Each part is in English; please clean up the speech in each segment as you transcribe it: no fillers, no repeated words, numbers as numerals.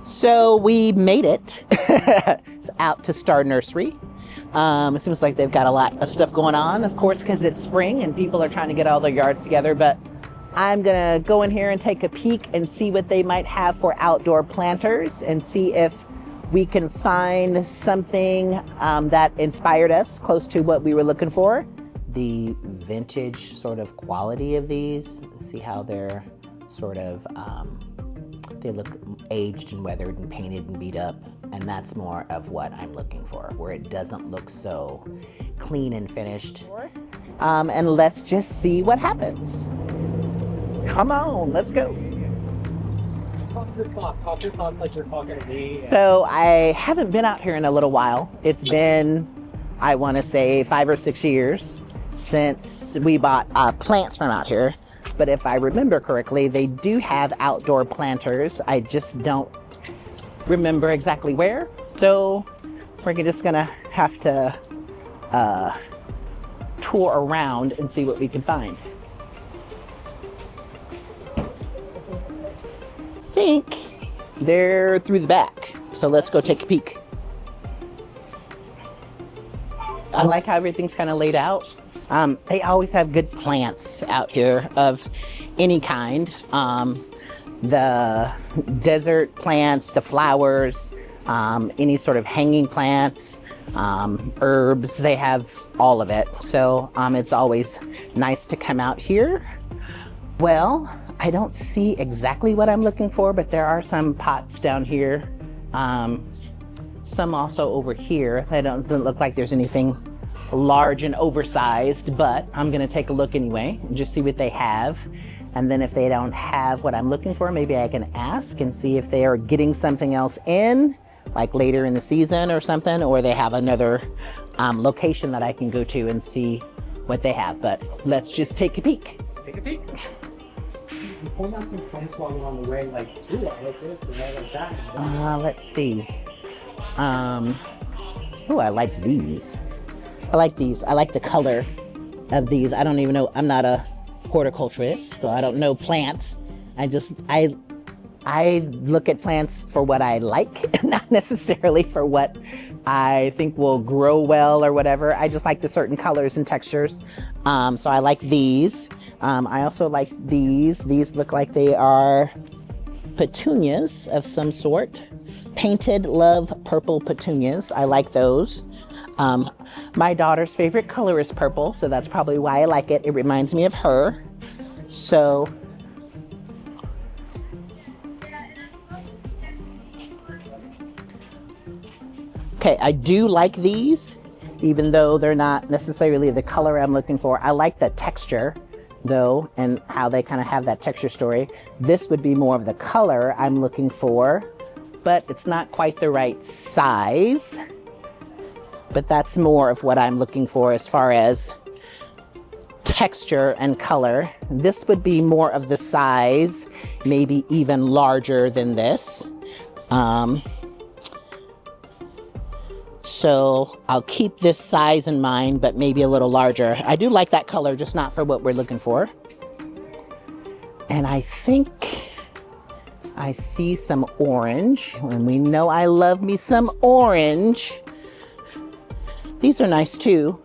So we made it out to Star Nursery. It seems like they've got a lot of stuff going on, of course, because it's spring and people are trying to get all their yards together. But I'm gonna go in here and take a peek and see what they might have for outdoor planters and see if we can find something that inspired us close to what we were looking for. The vintage sort of quality of these, see how they're sort of, they look aged and weathered and painted and beat up. And that's more of what I'm looking for, where it doesn't look so clean and finished. And let's just see what happens. Come on, let's go. Talk your thoughts like you're talking to me. So I haven't been out here in a little while. It's been, I want to say 5 or 6 years since we bought plants from out here. But if I remember correctly, they do have outdoor planters. I just don't remember exactly where. So we're just gonna have to tour around and see what we can find. I think they're through the back. So let's go take a peek. I like how everything's kind of laid out. They always have good plants out here of any kind. The desert plants, the flowers, any sort of hanging plants, herbs, they have all of it. So it's always nice to come out here. Well, I don't see exactly what I'm looking for, but there are some pots down here. Some also over here. That doesn't look like there's anything large and oversized, but I'm gonna take a look anyway and just see what they have. And then if they don't have what I'm looking for, maybe I can ask and see if they are getting something else in, like later in the season or something, or they have another location that I can go to and see what they have. But let's just take a peek. Take a peek. You point out some plants while we're on the way, like, ooh, I like this and I like that. Let's see. Oh, I like these. I like these. I like the color of these. I don't even know. I'm not a horticulturist, so I don't know plants. I look at plants for what I like, not necessarily for what I think will grow well or whatever. I just like the certain colors and textures. So I like these. I also like these. These look like they are petunias of some sort. Painted love purple petunias. I like those. My daughter's favorite color is purple, so that's probably why I like it. It reminds me of her. So okay, I do like these, even though they're not necessarily the color I'm looking for. I like the texture though, and how they kind of have that texture story. This would be more of the color I'm looking for, but it's not quite the right size. But that's more of what I'm looking for as far as texture and color. This would be more of the size, maybe even larger than this. So I'll keep this size in mind, but maybe a little larger. I do like that color, just not for what we're looking for. And I think I see some orange, and we know I love me some orange. These are nice too.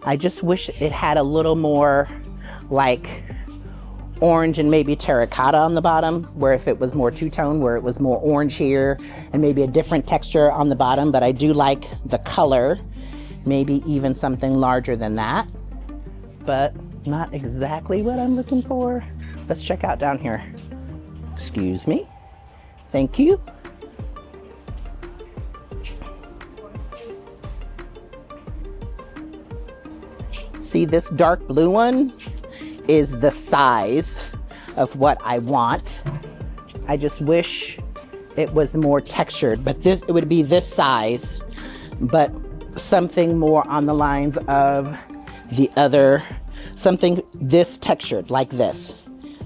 I just wish it had a little more like orange and maybe terracotta on the bottom, where if it was more two-tone, where it was more orange here and maybe a different texture on the bottom. But I do like the color, maybe even something larger than that, but not exactly what I'm looking for. Let's check out down here. Excuse me. Thank you. See, this dark blue one is the size of what I want. I just wish it was more textured, but it would be this size, but something more on the lines of the other, something this textured like this,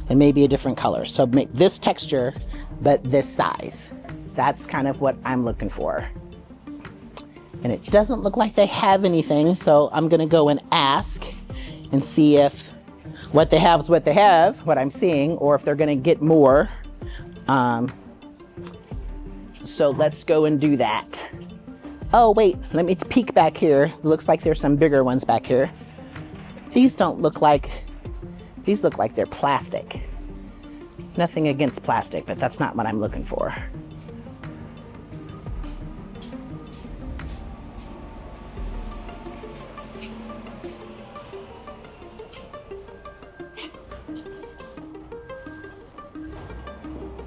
and maybe a different color. So make this texture, but this size. That's kind of what I'm looking for. And it doesn't look like they have anything, so I'm gonna go and ask and see if what they have is what they have, what I'm seeing, or if they're gonna get more. So let's go and do that. Oh wait, let me peek back here. Looks like there's some bigger ones back here. These don't look like, these look like they're plastic. Nothing against plastic, but that's not what I'm looking for.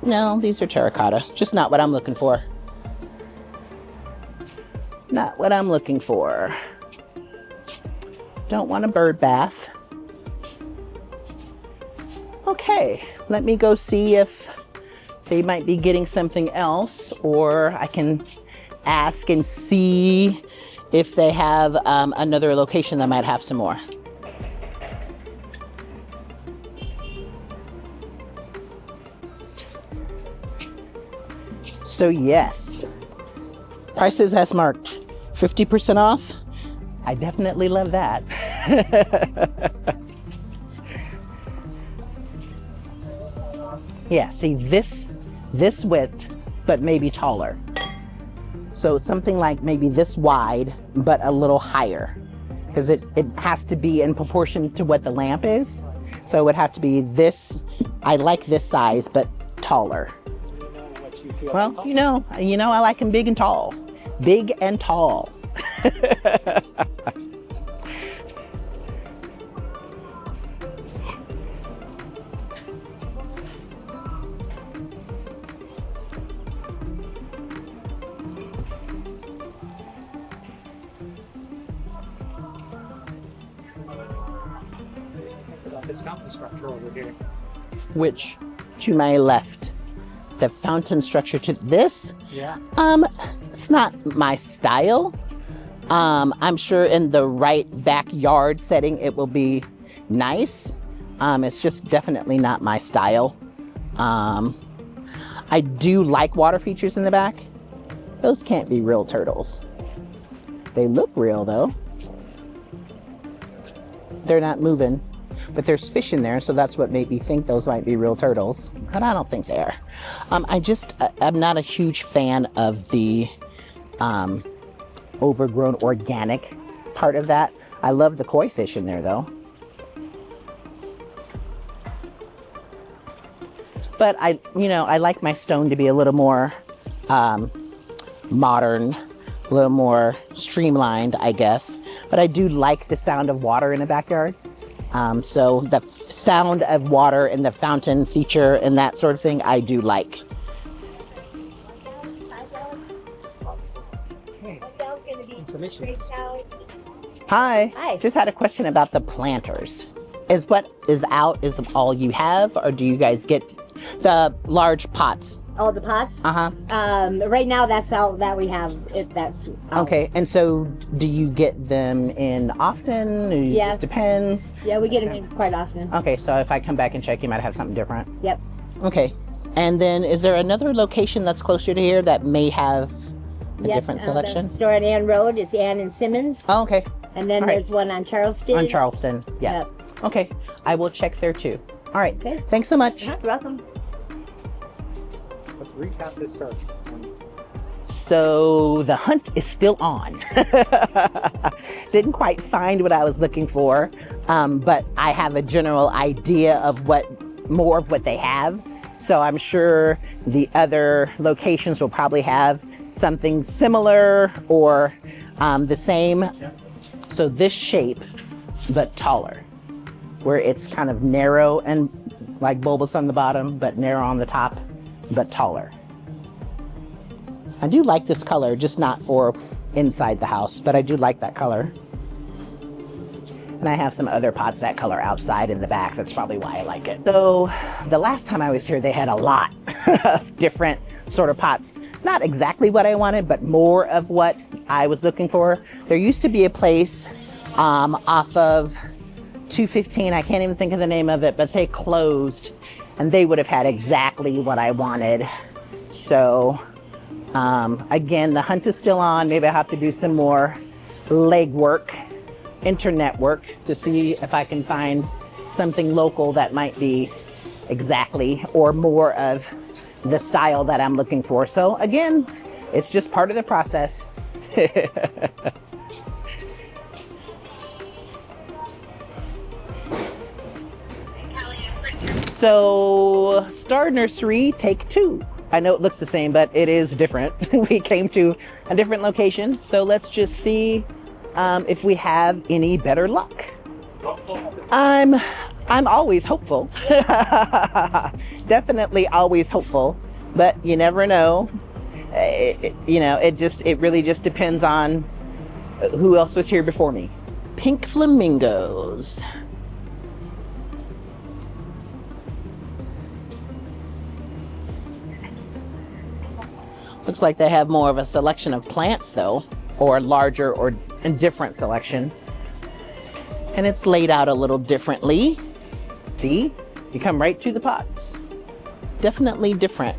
No, these are terracotta. Just not what I'm looking for. Not what I'm looking for. Don't want a bird bath. Okay, let me go see if they might be getting something else, or I can ask and see if they have another location that might have some more. So yes, prices as marked, 50% off. I definitely love that. Yeah, see this width, but maybe taller. So something like maybe this wide, but a little higher, because it has to be in proportion to what the lamp is. So it would have to be this. I like this size, but taller. Well, you know, I like them big and tall. Big and tall. This mountain structure over here. Which? To my left. The fountain structure to this? Yeah. It's not my style. I'm sure in the right backyard setting it will be nice. It's just definitely not my style. I do like water features in the back. Those can't be real turtles. They look real though. They're not moving. But there's fish in there, so that's what made me think those might be real turtles. But I don't think they are. I'm not a huge fan of the overgrown organic part of that. I love the koi fish in there though. But I like my stone to be a little more modern, a little more streamlined, I guess. But I do like the sound of water in the backyard. So the sound of water and the fountain feature and that sort of thing, I do like. Hi. Hi. Just had a question about the planters. Is what is out is all you have, or do you guys get the large pots? Oh, the pots? Uh-huh. Right now, that's all that we have. That's out. Okay, and so do you get them in often? Or Yeah. It just depends? Yeah, we get them in quite often. Okay, so if I come back and check, you might have something different. Yep. Okay, and then is there another location that's closer to here that may have a different selection? The store on Ann Road is Ann and Simmons. Oh, okay. And then all right. there's one on Charleston. On Charleston, yeah. Yep. Okay, I will check there too. All right, Okay. Thanks so much. You're welcome. Let's recap this search. So the hunt is still on. Didn't quite find what I was looking for, but I have a general idea of more of what they have. So I'm sure the other locations will probably have something similar or the same. Yep. So this shape, but taller, where it's kind of narrow and like bulbous on the bottom, but narrow on the top, but taller. I do like this color, just not for inside the house, but I do like that color. And I have some other pots that color outside in the back. That's probably why I like it. So the last time I was here, they had a lot of different sort of pots. Not exactly what I wanted, but more of what I was looking for. There used to be a place off of 215. I can't even think of the name of it, but they closed and they would have had exactly what I wanted. So again, the hunt is still on. Maybe I'll have to do some more legwork, internet work, to see if I can find something local that might be exactly or more of the style that I'm looking for. So again, it's just part of the process. So, Star Nursery, take 2. I know it looks the same, but it is different. We came to a different location, so let's just see if we have any better luck. I'm always hopeful. Definitely always hopeful, but you never know. It really just depends on who else was here before me. Pink flamingos. Looks like they have more of a selection of plants though, or larger or a different selection. And it's laid out a little differently. See, you come right to the pots. Definitely different.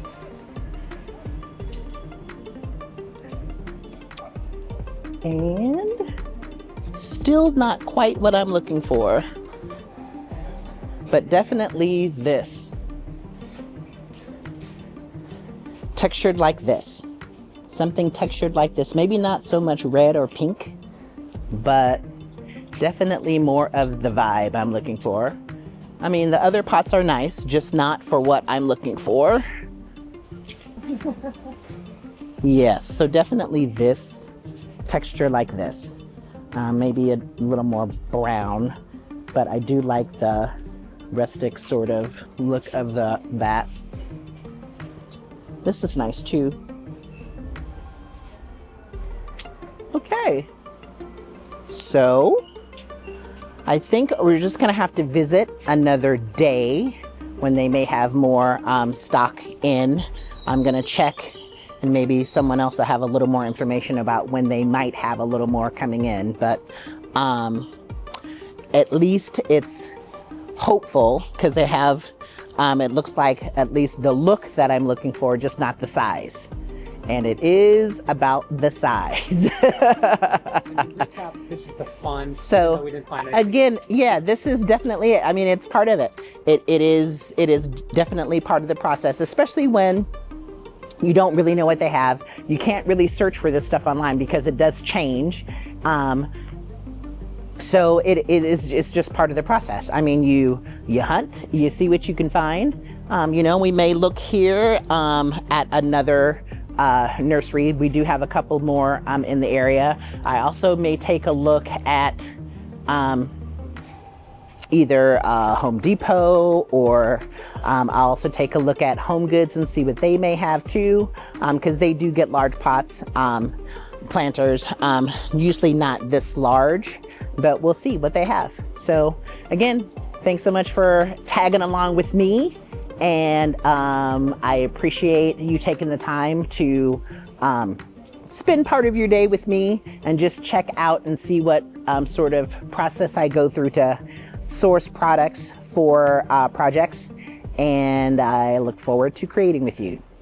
And still not quite what I'm looking for, but definitely this. Textured like this. Something textured like this. Maybe not so much red or pink, but definitely more of the vibe I'm looking for. I mean, the other pots are nice, just not for what I'm looking for. Yes, so definitely this texture like this. Maybe a little more brown, but I do like the rustic sort of look of that. This is nice too. Okay. So, I think we're just gonna have to visit another day when they may have more stock in. I'm gonna check, and maybe someone else will have a little more information about when they might have a little more coming in. But at least it's hopeful because they have, it looks like at least the look that I'm looking for, just not the size. And it is about the size. This is the fun. So we didn't find again, yeah, this is definitely it. I mean, it's part of it. It is definitely part of the process, especially when you don't really know what they have. You can't really search for this stuff online because it does change. So it's just part of the process. I mean, you hunt, you see what you can find. We may look here at another nursery. We do have a couple more in the area. I also may take a look at either Home Depot, or I'll also take a look at Home Goods and see what they may have too, because they do get large pots, planters, usually not this large, but we'll see what they have. So again, thanks so much for tagging along with me. And I appreciate you taking the time to spend part of your day with me and just check out and see what sort of process I go through to source products for projects. And I look forward to creating with you.